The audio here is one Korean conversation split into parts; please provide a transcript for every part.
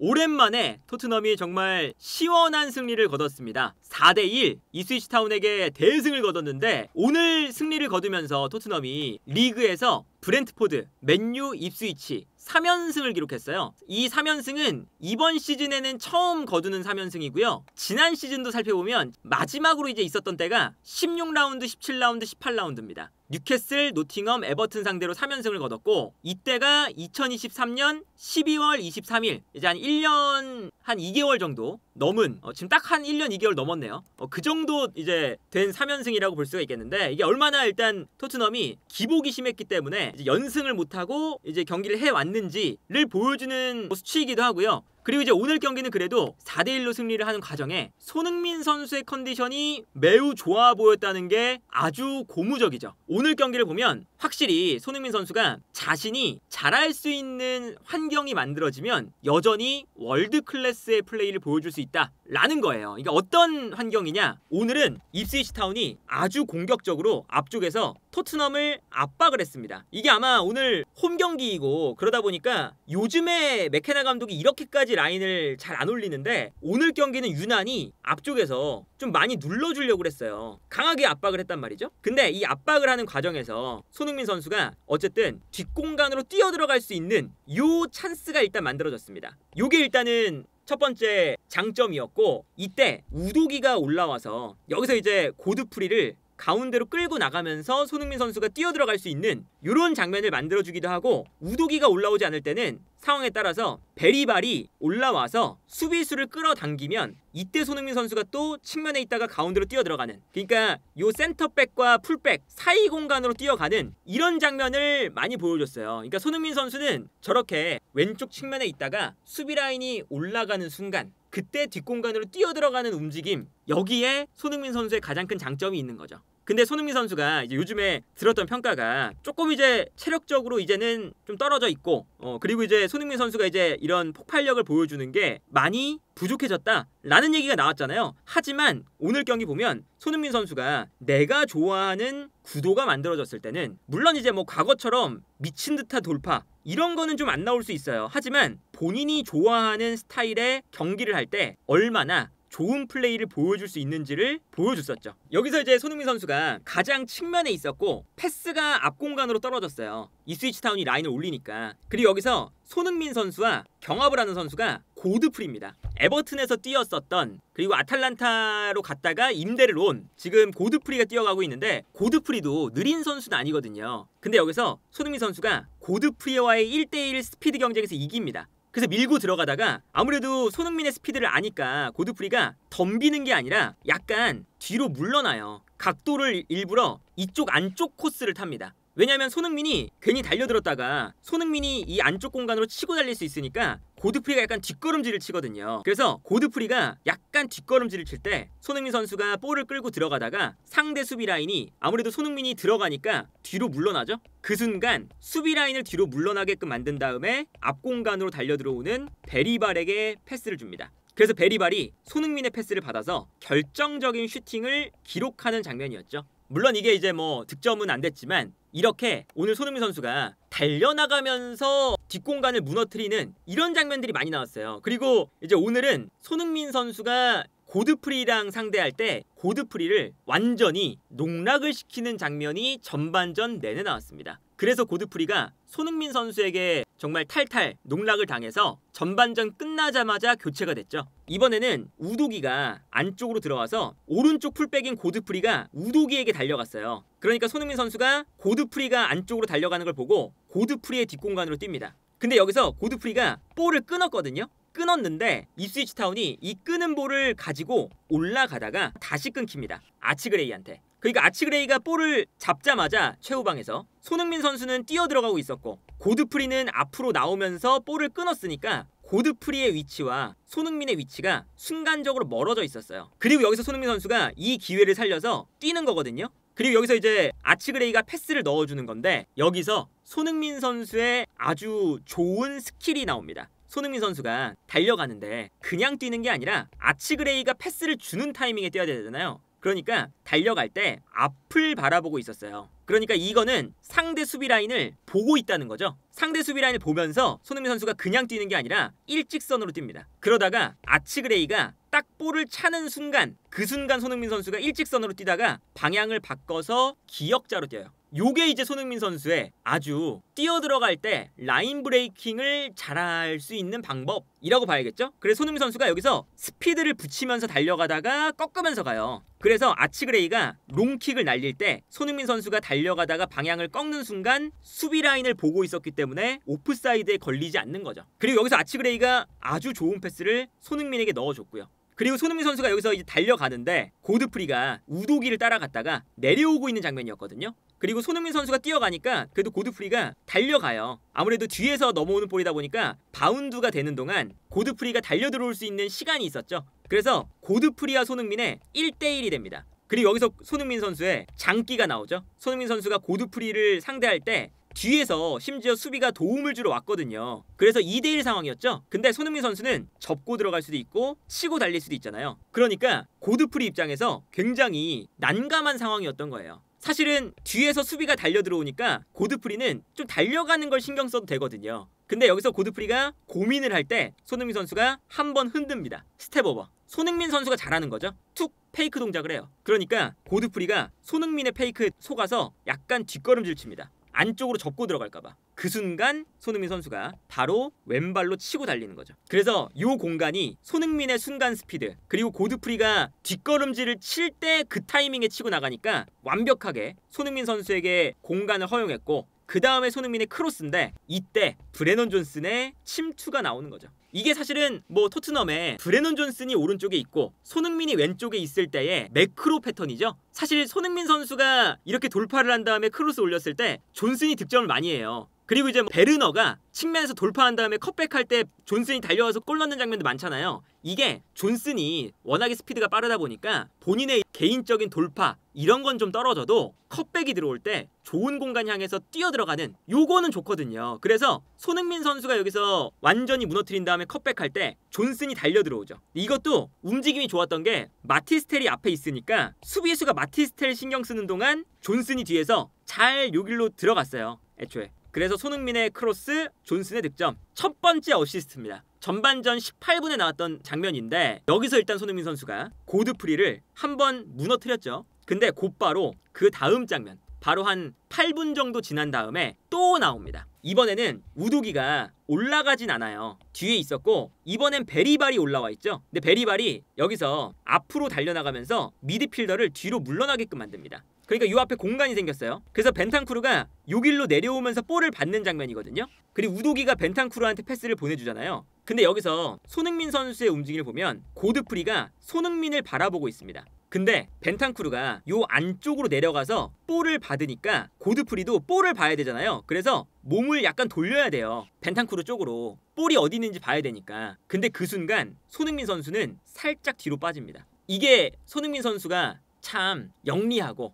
오랜만에 토트넘이 정말 시원한 승리를 거뒀습니다. 4대1 이스위치 타운에게 대승을 거뒀는데 오늘 승리를 거두면서 토트넘이 리그에서 브렌트포드, 맨유, 입스위치 3연승을 기록했어요. 이 3연승은 이번 시즌에는 처음 거두는 3연승이고요. 지난 시즌도 살펴보면 마지막으로 이제 있었던 때가 16라운드, 17라운드, 18라운드입니다. 뉴캐슬, 노팅엄, 에버튼 상대로 3연승을 거뒀고 이때가 2023년 12월 23일 이제 한 1년 한 2개월 정도 넘은 지금 딱 한 1년 2개월 넘었네요. 그 정도 이제 된 3연승이라고 볼 수가 있겠는데 이게 얼마나 일단 토트넘이 기복이 심했기 때문에 이제 연승을 못하고 이제 경기를 해왔는지를 보여주는 수치이기도 하고요. 그리고 이제 오늘 경기는 그래도 4대1로 승리를 하는 과정에 손흥민 선수의 컨디션이 매우 좋아 보였다는 게 아주 고무적이죠. 오늘 경기를 보면 확실히 손흥민 선수가 자신이 잘할 수 있는 환경이 만들어지면 여전히 월드 클래스의 플레이를 보여줄 수 있다라는 거예요. 그러니까 어떤 환경이냐? 오늘은 입스위치 타운이 아주 공격적으로 앞쪽에서 토트넘을 압박을 했습니다. 이게 아마 오늘 홈 경기이고 그러다 보니까 요즘에 맥케나 감독이 이렇게까지 라인을 잘 안 올리는데 오늘 경기는 유난히 앞쪽에서 좀 많이 눌러주려고 했어요. 강하게 압박을 했단 말이죠. 근데 이 압박을 하는 과정에서 손흥민 선수가 어쨌든 뒷공간으로 뛰어들어갈 수 있는 요 찬스가 일단 만들어졌습니다. 요게 일단은 첫 번째 장점이었고 이때 우도기가 올라와서 여기서 이제 고드프리를 가운데로 끌고 나가면서 손흥민 선수가 뛰어들어갈 수 있는 이런 장면을 만들어주기도 하고 우도기가 올라오지 않을 때는 상황에 따라서 베리발이 올라와서 수비수를 끌어당기면 이때 손흥민 선수가 또 측면에 있다가 가운데로 뛰어들어가는 그러니까 요 센터백과 풀백 사이 공간으로 뛰어가는 이런 장면을 많이 보여줬어요. 그러니까 손흥민 선수는 저렇게 왼쪽 측면에 있다가 수비 라인이 올라가는 순간 그때 뒷공간으로 뛰어들어가는 움직임 여기에 손흥민 선수의 가장 큰 장점이 있는 거죠. 근데 손흥민 선수가 이제 요즘에 들었던 평가가 조금 이제 체력적으로 이제는 좀 떨어져 있고 그리고 이제 손흥민 선수가 이제 이런 폭발력을 보여주는 게 많이 부족해졌다라는 얘기가 나왔잖아요. 하지만 오늘 경기 보면 손흥민 선수가 내가 좋아하는 구도가 만들어졌을 때는 물론 이제 뭐 과거처럼 미친 듯한 돌파 이런 거는 좀 안 나올 수 있어요. 하지만 본인이 좋아하는 스타일의 경기를 할 때 얼마나 좋은 플레이를 보여줄 수 있는지를 보여줬었죠. 여기서 이제 손흥민 선수가 가장 측면에 있었고 패스가 앞 공간으로 떨어졌어요. 이스위치 타운이 라인을 올리니까. 그리고 여기서 손흥민 선수와 경합을 하는 선수가 고드프리입니다. 에버튼에서 뛰었었던 그리고 아탈란타로 갔다가 임대를 온 지금 고드프리가 뛰어가고 있는데 고드프리도 느린 선수는 아니거든요. 근데 여기서 손흥민 선수가 고드프리와의 1대1 스피드 경쟁에서 이깁니다. 그래서 밀고 들어가다가 아무래도 손흥민의 스피드를 아니까 고드프리가 덤비는 게 아니라 약간 뒤로 물러나요. 각도를 일부러 이쪽 안쪽 코스를 탑니다. 왜냐하면 손흥민이 괜히 달려들었다가 손흥민이 이 안쪽 공간으로 치고 달릴 수 있으니까 고드프리가 약간 뒷걸음질을 치거든요. 그래서 고드프리가 약간 뒷걸음질을 칠 때 손흥민 선수가 볼을 끌고 들어가다가 상대 수비 라인이 아무래도 손흥민이 들어가니까 뒤로 물러나죠. 그 순간 수비 라인을 뒤로 물러나게끔 만든 다음에 앞 공간으로 달려 들어오는 베리발에게 패스를 줍니다. 그래서 베리발이 손흥민의 패스를 받아서 결정적인 슈팅을 기록하는 장면이었죠. 물론 이게 이제 뭐 득점은 안 됐지만 이렇게 오늘 손흥민 선수가 달려나가면서 뒷공간을 무너뜨리는 이런 장면들이 많이 나왔어요. 그리고 이제 오늘은 손흥민 선수가 고드프리랑 상대할 때 고드프리를 완전히 농락을 시키는 장면이 전반전 내내 나왔습니다. 그래서 고드프리가 손흥민 선수에게 정말 탈탈 농락을 당해서 전반전 끝나자마자 교체가 됐죠. 이번에는 우도기가 안쪽으로 들어와서 오른쪽 풀백인 고드프리가 우도기에게 달려갔어요. 그러니까 손흥민 선수가 고드프리가 안쪽으로 달려가는 걸 보고 고드프리의 뒷공간으로 뜁니다. 근데 여기서 고드프리가 볼을 끊었거든요. 끊었는데 입스위치 타운이 이 끄는 볼을 가지고 올라가다가 다시 끊깁니다. 아치그레이한테. 그러니까 아치그레이가 볼을 잡자마자 최후방에서 손흥민 선수는 뛰어들어가고 있었고 고드프리는 앞으로 나오면서 볼을 끊었으니까 고드프리의 위치와 손흥민의 위치가 순간적으로 멀어져 있었어요. 그리고 여기서 손흥민 선수가 이 기회를 살려서 뛰는 거거든요. 그리고 여기서 이제 아치그레이가 패스를 넣어주는 건데 여기서 손흥민 선수의 아주 좋은 스킬이 나옵니다. 손흥민 선수가 달려가는데 그냥 뛰는 게 아니라 아치그레이가 패스를 주는 타이밍에 뛰어야 되잖아요. 그러니까 달려갈 때 앞을 바라보고 있었어요. 그러니까 이거는 상대 수비 라인을 보고 있다는 거죠. 상대 수비 라인을 보면서 손흥민 선수가 그냥 뛰는 게 아니라 일직선으로 뜁니다. 그러다가 아치그레이가 딱 볼을 차는 순간, 그 순간 손흥민 선수가 일직선으로 뛰다가 방향을 바꿔서 기역자로 뛰어요. 요게 이제 손흥민 선수의 아주 뛰어 들어갈 때 라인 브레이킹을 잘할 수 있는 방법이라고 봐야겠죠? 그래서 손흥민 선수가 여기서 스피드를 붙이면서 달려가다가 꺾으면서 가요. 그래서 아치그레이가 롱킥을 날릴 때 손흥민 선수가 달려가다가 방향을 꺾는 순간 수비 라인을 보고 있었기 때문에 오프사이드에 걸리지 않는 거죠. 그리고 여기서 아치그레이가 아주 좋은 패스를 손흥민에게 넣어줬고요. 그리고 손흥민 선수가 여기서 이제 달려가는데 고드프리가 우도기를 따라갔다가 내려오고 있는 장면이었거든요. 그리고 손흥민 선수가 뛰어가니까 그래도 고드프리가 달려가요. 아무래도 뒤에서 넘어오는 볼이다 보니까 바운드가 되는 동안 고드프리가 달려 들어올 수 있는 시간이 있었죠. 그래서 고드프리와 손흥민의 1대1이 됩니다. 그리고 여기서 손흥민 선수의 장기가 나오죠. 손흥민 선수가 고드프리를 상대할 때 뒤에서 심지어 수비가 도움을 주러 왔거든요. 그래서 2대1 상황이었죠. 근데 손흥민 선수는 접고 들어갈 수도 있고 치고 달릴 수도 있잖아요. 그러니까 고드프리 입장에서 굉장히 난감한 상황이었던 거예요. 사실은 뒤에서 수비가 달려 들어오니까 고드프리는 좀 달려가는 걸 신경 써도 되거든요. 근데 여기서 고드프리가 고민을 할 때 손흥민 선수가 한번 흔듭니다. 스텝오버. 손흥민 선수가 잘하는 거죠. 툭 페이크 동작을 해요. 그러니까 고드프리가 손흥민의 페이크에 속아서 약간 뒷걸음질 칩니다. 안쪽으로 접고 들어갈까봐. 그 순간 손흥민 선수가 바로 왼발로 치고 달리는 거죠. 그래서 이 공간이 손흥민의 순간 스피드 그리고 고드프리가 뒷걸음질을 칠 때 그 타이밍에 치고 나가니까 완벽하게 손흥민 선수에게 공간을 허용했고 그 다음에 손흥민의 크로스인데 이때 브레넌 존슨의 침투가 나오는 거죠. 이게 사실은 뭐 토트넘에 브레넌 존슨이 오른쪽에 있고 손흥민이 왼쪽에 있을 때의 매크로 패턴이죠. 사실 손흥민 선수가 이렇게 돌파를 한 다음에 크로스 올렸을 때 존슨이 득점을 많이 해요. 그리고 이제 베르너가 측면에서 돌파한 다음에 컷백할 때 존슨이 달려와서 골 넣는 장면도 많잖아요. 이게 존슨이 워낙에 스피드가 빠르다 보니까 본인의 개인적인 돌파 이런 건 좀 떨어져도 컷백이 들어올 때 좋은 공간 향해서 뛰어 들어가는 요거는 좋거든요. 그래서 손흥민 선수가 여기서 완전히 무너뜨린 다음에 컷백할 때 존슨이 달려 들어오죠. 이것도 움직임이 좋았던 게 마티스텔이 앞에 있으니까 수비수가 마티스텔 신경 쓰는 동안 존슨이 뒤에서 잘 요길로 들어갔어요. 애초에. 그래서 손흥민의 크로스, 존슨의 득점. 첫 번째 어시스트입니다. 전반전 18분에 나왔던 장면인데 여기서 일단 손흥민 선수가 고드프리를 한번 무너뜨렸죠. 근데 곧바로 그 다음 장면 바로 한 8분 정도 지난 다음에 또 나옵니다. 이번에는 우도기가 올라가진 않아요. 뒤에 있었고 이번엔 베리발이 올라와 있죠. 근데 베리발이 여기서 앞으로 달려나가면서 미드필더를 뒤로 물러나게끔 만듭니다. 그러니까 요 앞에 공간이 생겼어요. 그래서 벤탄쿠르가 요 길로 내려오면서 볼을 받는 장면이거든요. 그리고 우도기가 벤탄쿠르한테 패스를 보내주잖아요. 근데 여기서 손흥민 선수의 움직임을 보면 고드프리가 손흥민을 바라보고 있습니다. 근데 벤탄쿠르가 요 안쪽으로 내려가서 볼을 받으니까 고드프리도 볼을 봐야 되잖아요. 그래서 몸을 약간 돌려야 돼요. 벤탄쿠르 쪽으로 볼이 어디 있는지 봐야 되니까. 근데 그 순간 손흥민 선수는 살짝 뒤로 빠집니다. 이게 손흥민 선수가 참 영리하고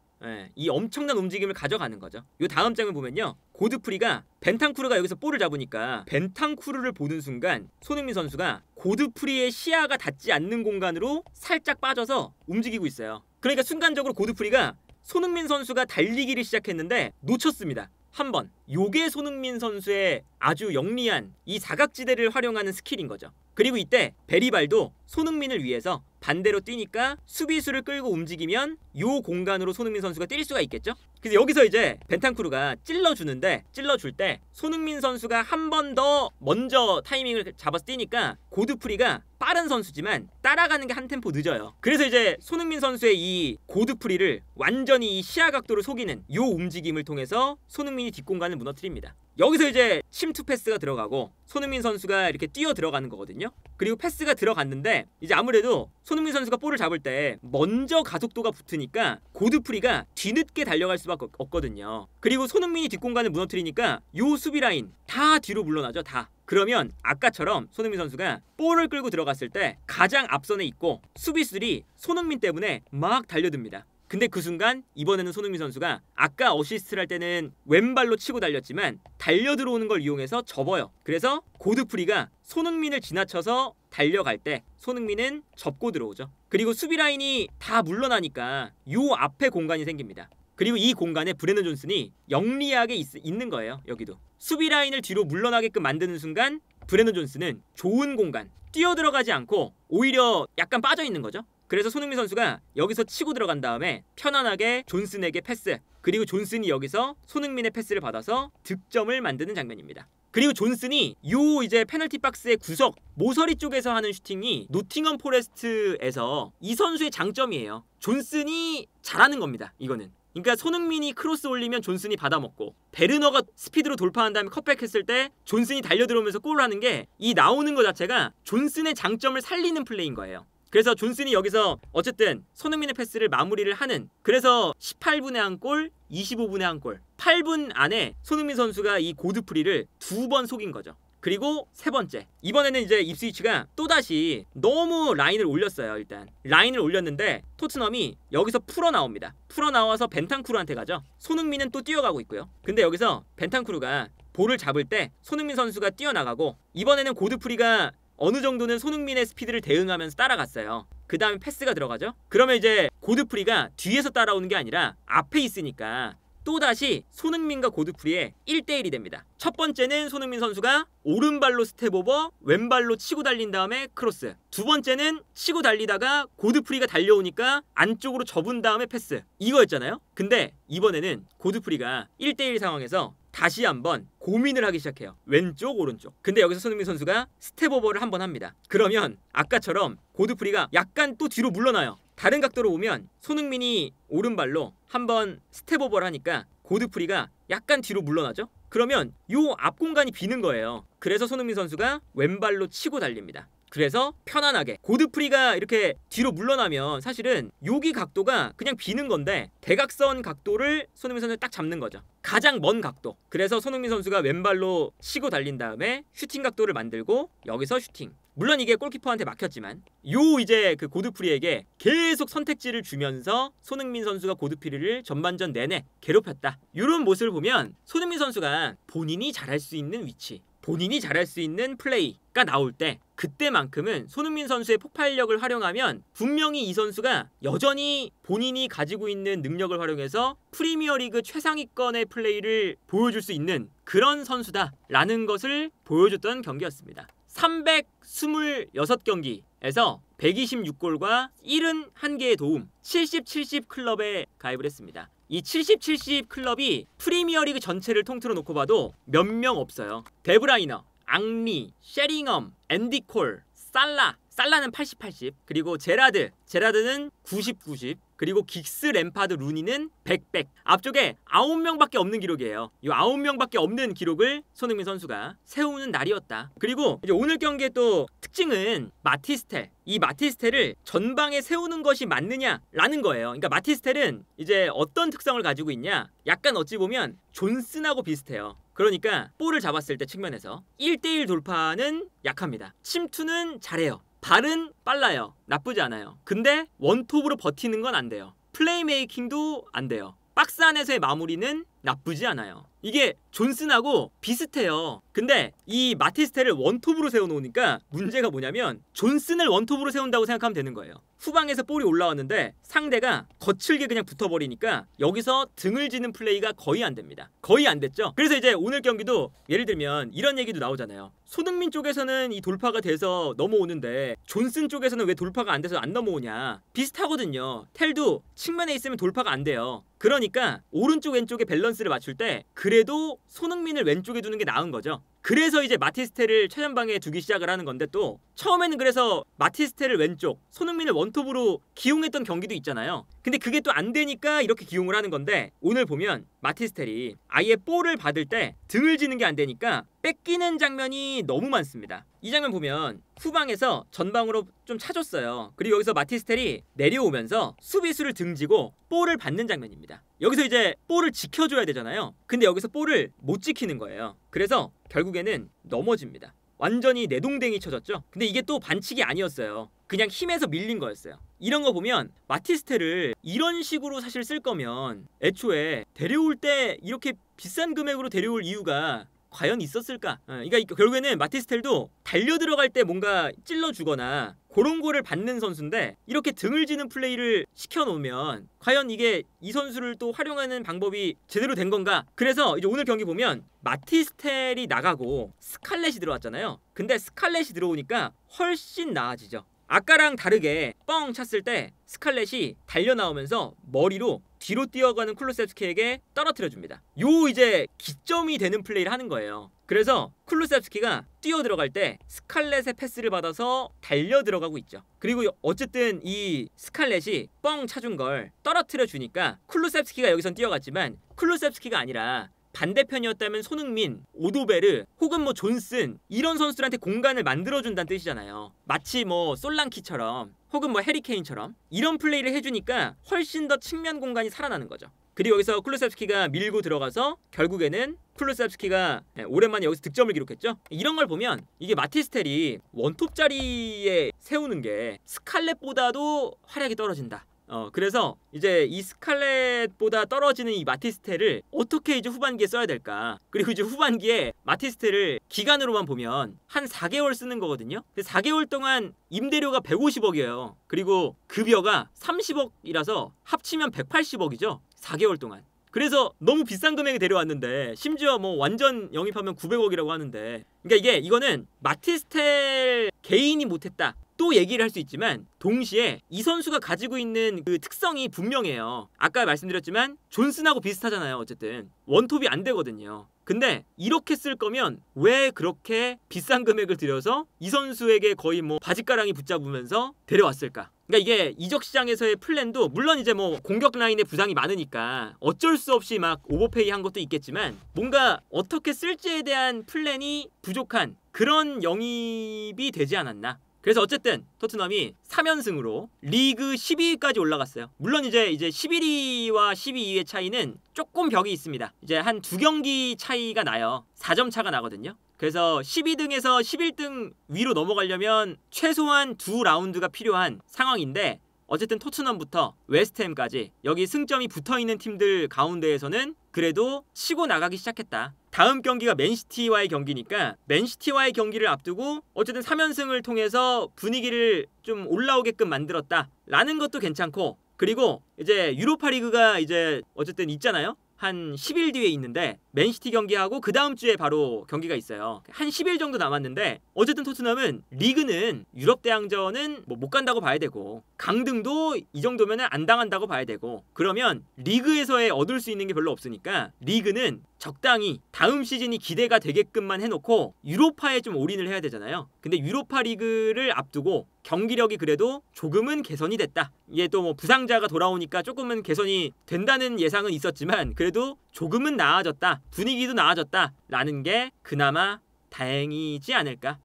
이 엄청난 움직임을 가져가는 거죠. 요 다음 장을 보면요. 고드프리가 벤탄쿠르가 여기서 볼을 잡으니까 벤탄쿠르를 보는 순간 손흥민 선수가 고드프리의 시야가 닿지 않는 공간으로 살짝 빠져서 움직이고 있어요. 그러니까 순간적으로 고드프리가 손흥민 선수가 달리기를 시작했는데 놓쳤습니다. 한 번. 요게 손흥민 선수의 아주 영리한 이 사각지대를 활용하는 스킬인 거죠. 그리고 이때 베리발도 손흥민을 위해서 반대로 뛰니까 수비수를 끌고 움직이면 요 공간으로 손흥민 선수가 뛸 수가 있겠죠. 그래서 여기서 이제 벤탄쿠르가 찔러주는데 찔러줄 때 손흥민 선수가 한 번 더 먼저 타이밍을 잡아서 뛰니까 고드프리가 빠른 선수지만 따라가는 게 한 템포 늦어요. 그래서 이제 손흥민 선수의 이 고드프리를 완전히 이 시야 각도를 속이는 요 움직임을 통해서 손흥민이 뒷공간을 무너뜨립니다. 여기서 이제 침투 패스가 들어가고 손흥민 선수가 이렇게 뛰어 들어가는 거거든요. 그리고 패스가 들어갔는데 이제 아무래도 손흥민 선수가 볼을 잡을 때 먼저 가속도가 붙으니까 고드프리가 뒤늦게 달려갈 수밖에 없거든요. 그리고 손흥민이 뒷공간을 무너뜨리니까 요 수비 라인 다 뒤로 물러나죠. 다. 그러면 아까처럼 손흥민 선수가 볼을 끌고 들어갔을 때 가장 앞선에 있고 수비수들이 손흥민 때문에 막 달려듭니다. 근데 그 순간 이번에는 손흥민 선수가 아까 어시스트를 할 때는 왼발로 치고 달렸지만 달려 들어오는 걸 이용해서 접어요. 그래서 고드프리가 손흥민을 지나쳐서 달려갈 때 손흥민은 접고 들어오죠. 그리고 수비 라인이 다 물러나니까 요 앞에 공간이 생깁니다. 그리고 이 공간에 브래넌 존슨이 영리하게 있는 거예요. 여기도 수비 라인을 뒤로 물러나게끔 만드는 순간 브래넌 존슨은 좋은 공간 뛰어들어가지 않고 오히려 약간 빠져있는 거죠. 그래서 손흥민 선수가 여기서 치고 들어간 다음에 편안하게 존슨에게 패스, 그리고 존슨이 여기서 손흥민의 패스를 받아서 득점을 만드는 장면입니다. 그리고 존슨이 요 이제 페널티 박스의 구석 모서리 쪽에서 하는 슈팅이 노팅엄 포레스트에서 이 선수의 장점이에요. 존슨이 잘하는 겁니다. 이거는 그러니까 손흥민이 크로스 올리면 존슨이 받아먹고, 베르너가 스피드로 돌파한 다음에 컷백했을 때 존슨이 달려들어오면서 골을 하는 게 이 나오는 것 자체가 존슨의 장점을 살리는 플레이인 거예요. 그래서 존슨이 여기서 어쨌든 손흥민의 패스를 마무리를 하는, 그래서 18분에 한 골, 25분에 한 골, 8분 안에 손흥민 선수가 이 고드프리를 2번 속인 거죠. 그리고 세 번째, 이번에는 이제 입스위치가 또다시 너무 라인을 올렸어요. 일단 라인을 올렸는데 토트넘이 여기서 풀어나옵니다. 풀어나와서 벤탄쿠르한테 가죠. 손흥민은 또 뛰어가고 있고요. 근데 여기서 벤탄쿠르가 볼을 잡을 때 손흥민 선수가 뛰어나가고, 이번에는 고드프리가 어느 정도는 손흥민의 스피드를 대응하면서 따라갔어요. 그 다음에 패스가 들어가죠. 그러면 이제 고드프리가 뒤에서 따라오는 게 아니라 앞에 있으니까 또다시 손흥민과 고드프리의 1대1이 됩니다. 첫 번째는 손흥민 선수가 오른발로 스텝오버, 왼발로 치고 달린 다음에 크로스. 두 번째는 치고 달리다가 고드프리가 달려오니까 안쪽으로 접은 다음에 패스. 이거였잖아요. 근데 이번에는 고드프리가 1대1 상황에서 다시 한번 고민을 하기 시작해요. 왼쪽 오른쪽. 근데 여기서 손흥민 선수가 스텝오버를 한번 합니다. 그러면 아까처럼 고드프리가 약간 또 뒤로 물러나요. 다른 각도로 오면 손흥민이 오른발로 한번 스텝오버를 하니까 고드프리가 약간 뒤로 물러나죠. 그러면 요 앞 공간이 비는 거예요. 그래서 손흥민 선수가 왼발로 치고 달립니다. 그래서 편안하게 고드프리가 이렇게 뒤로 물러나면 사실은 여기 각도가 그냥 비는 건데 대각선 각도를 손흥민 선수가 딱 잡는 거죠. 가장 먼 각도. 그래서 손흥민 선수가 왼발로 치고 달린 다음에 슈팅 각도를 만들고 여기서 슈팅. 물론 이게 골키퍼한테 막혔지만 요 이제 그 고드프리에게 계속 선택지를 주면서 손흥민 선수가 고드프리를 전반전 내내 괴롭혔다. 이런 모습을 보면 손흥민 선수가 본인이 잘할 수 있는 위치, 본인이 잘할 수 있는 플레이가 나올 때 그때만큼은 손흥민 선수의 폭발력을 활용하면 분명히 이 선수가 여전히 본인이 가지고 있는 능력을 활용해서 프리미어리그 최상위권의 플레이를 보여줄 수 있는 그런 선수다라는 것을 보여줬던 경기였습니다. 326경기에서 126골과 71개의 도움, 70-70 클럽에 가입을 했습니다. 이 70-70 클럽이 프리미어리그 전체를 통틀어 놓고 봐도 몇 명 없어요. 데브라이너, 앙리, 셰링엄, 앤디 콜, 살라는 80-80, 그리고 제라드는 90-90, 그리고 긱스, 램파드, 루니는 100-100. 앞쪽에 9명밖에 없는 기록이에요. 이 9명밖에 없는 기록을 손흥민 선수가 세우는 날이었다. 그리고 이제 오늘 경기의 또 특징은 마티스텔. 이 마티스텔을 전방에 세우는 것이 맞느냐라는 거예요. 그러니까 마티스텔은 이제 어떤 특성을 가지고 있냐? 약간 어찌 보면 존슨하고 비슷해요. 그러니까 볼을 잡았을 때 측면에서 1대1 돌파는 약합니다. 침투는 잘해요. 발은 빨라요. 나쁘지 않아요. 근데 원톱으로 버티는 건 안 돼요. 플레이메이킹도 안 돼요. 박스 안에서의 마무리는 나쁘지 않아요. 이게 존슨하고 비슷해요. 근데 이 마티스텔을 원톱으로 세워놓으니까 문제가 뭐냐면 존슨을 원톱으로 세운다고 생각하면 되는 거예요. 후방에서 볼이 올라왔는데 상대가 거칠게 그냥 붙어버리니까 여기서 등을 지는 플레이가 거의 안 됩니다. 거의 안 됐죠. 그래서 이제 오늘 경기도 예를 들면 이런 얘기도 나오잖아요. 손흥민 쪽에서는 이 돌파가 돼서 넘어오는데 존슨 쪽에서는 왜 돌파가 안 돼서 안 넘어오냐. 비슷하거든요. 텔도 측면에 있으면 돌파가 안 돼요. 그러니까 오른쪽 왼쪽의 밸런스를 맞출 때 그래도 손흥민을 왼쪽에 두는 게 나은 거죠. 그래서 이제 마티스텔을 최전방에 두기 시작을 하는 건데, 또 처음에는 그래서 마티스텔을 왼쪽, 손흥민을 원톱으로 기용했던 경기도 있잖아요. 근데 그게 또 안 되니까 이렇게 기용을 하는 건데, 오늘 보면 마티스텔이 아예 볼을 받을 때 등을 지는 게 안 되니까 뺏기는 장면이 너무 많습니다. 이 장면 보면 후방에서 전방으로 좀 차줬어요. 그리고 여기서 마티스텔이 내려오면서 수비수를 등지고 볼을 받는 장면입니다. 여기서 이제 볼을 지켜줘야 되잖아요. 근데 여기서 볼을 못 지키는 거예요. 그래서 결국에는 넘어집니다. 완전히 내동댕이 쳐졌죠. 근데 이게 또 반칙이 아니었어요. 그냥 힘에서 밀린 거였어요. 이런 거 보면 마티스텔을 이런 식으로 사실 쓸 거면 애초에 데려올 때 이렇게 비싼 금액으로 데려올 이유가 과연 있었을까? 그러니까 결국에는 마티스텔도 달려 들어갈 때 뭔가 찔러주거나 그런 거를 받는 선수인데 이렇게 등을 지는 플레이를 시켜놓으면 과연 이게 이 선수를 또 활용하는 방법이 제대로 된 건가? 그래서 이제 오늘 경기 보면 마티스텔이 나가고 스칼렛이 들어왔잖아요. 근데 스칼렛이 들어오니까 훨씬 나아지죠. 아까랑 다르게 뻥 찼을 때 스칼렛이 달려나오면서 머리로 뒤로 뛰어가는 쿨루셉스키에게 떨어뜨려줍니다. 요 이제 기점이 되는 플레이를 하는 거예요. 그래서 쿨루셉스키가 뛰어 들어갈 때 스칼렛의 패스를 받아서 달려 들어가고 있죠. 그리고 어쨌든 이 스칼렛이 뻥 차준 걸 떨어뜨려 주니까 쿨루셉스키가 여기선 뛰어갔지만 쿨루셉스키가 아니라 반대편이었다면 손흥민, 오도베르 혹은 뭐 존슨 이런 선수들한테 공간을 만들어준다는 뜻이잖아요. 마치 뭐 솔랑키처럼 혹은 뭐 해리케인처럼 이런 플레이를 해주니까 훨씬 더 측면 공간이 살아나는 거죠. 그리고 여기서 쿨루셉스키가 밀고 들어가서 결국에는 쿨루셉스키가 오랜만에 여기서 득점을 기록했죠. 이런 걸 보면 이게 마티스텔이 원톱 자리에 세우는 게 스칼렛보다도 활약이 떨어진다. 그래서 이제 이 스칼렛보다 떨어지는 이 마티스텔을 어떻게 이제 후반기에 써야 될까? 그리고 이제 후반기에 마티스텔을 기간으로만 보면 한 4개월 쓰는 거거든요. 근데 4개월 동안 임대료가 150억이에요. 그리고 급여가 30억이라서 합치면 180억이죠. 4개월 동안. 그래서 너무 비싼 금액에 데려왔는데 심지어 뭐 완전 영입하면 900억이라고 하는데 그러니까 이거는 마티스텔 개인이 못했다. 또 얘기를 할 수 있지만 동시에 이 선수가 가지고 있는 그 특성이 분명해요. 아까 말씀드렸지만 존슨하고 비슷하잖아요. 어쨌든 원톱이 안 되거든요. 근데 이렇게 쓸 거면 왜 그렇게 비싼 금액을 들여서 이 선수에게 거의 뭐 바짓가랑이 붙잡으면서 데려왔을까? 그러니까 이게 이적 시장에서의 플랜도 물론 이제 뭐 공격 라인에 부상이 많으니까 어쩔 수 없이 막 오버페이 한 것도 있겠지만 뭔가 어떻게 쓸지에 대한 플랜이 부족한 그런 영입이 되지 않았나? 그래서 어쨌든 토트넘이 3연승으로 리그 12위까지 올라갔어요. 물론 이제 11위와 12위의 차이는 조금 벽이 있습니다. 이제 한 2경기 차이가 나요. 4점 차가 나거든요. 그래서 12등에서 11등 위로 넘어가려면 최소한 2라운드가 필요한 상황인데 어쨌든 토트넘부터 웨스트햄까지 여기 승점이 붙어있는 팀들 가운데에서는 그래도 치고 나가기 시작했다. 다음 경기가 맨시티와의 경기니까 맨시티와의 경기를 앞두고 어쨌든 3연승을 통해서 분위기를 좀 올라오게끔 만들었다 라는 것도 괜찮고 그리고 이제 유로파리그가 이제 어쨌든 있잖아요. 한 10일 뒤에 있는데 맨시티 경기하고 그 다음 주에 바로 경기가 있어요. 한 10일 정도 남았는데 어쨌든 토트넘은 리그는 유럽 대항전은 뭐 못 간다고 봐야 되고 강등도 이 정도면은 안 당한다고 봐야 되고 그러면 리그에서의 얻을 수 있는 게 별로 없으니까 리그는 적당히 다음 시즌이 기대가 되게끔만 해놓고 유로파에 좀 올인을 해야 되잖아요. 근데 유로파 리그를 앞두고 경기력이 그래도 조금은 개선이 됐다. 이게 또 뭐 부상자가 돌아오니까 조금은 개선이 된다는 예상은 있었지만 그래도 조금은 나아졌다. 분위기도 나아졌다. 라는 게 그나마 다행이지 않을까.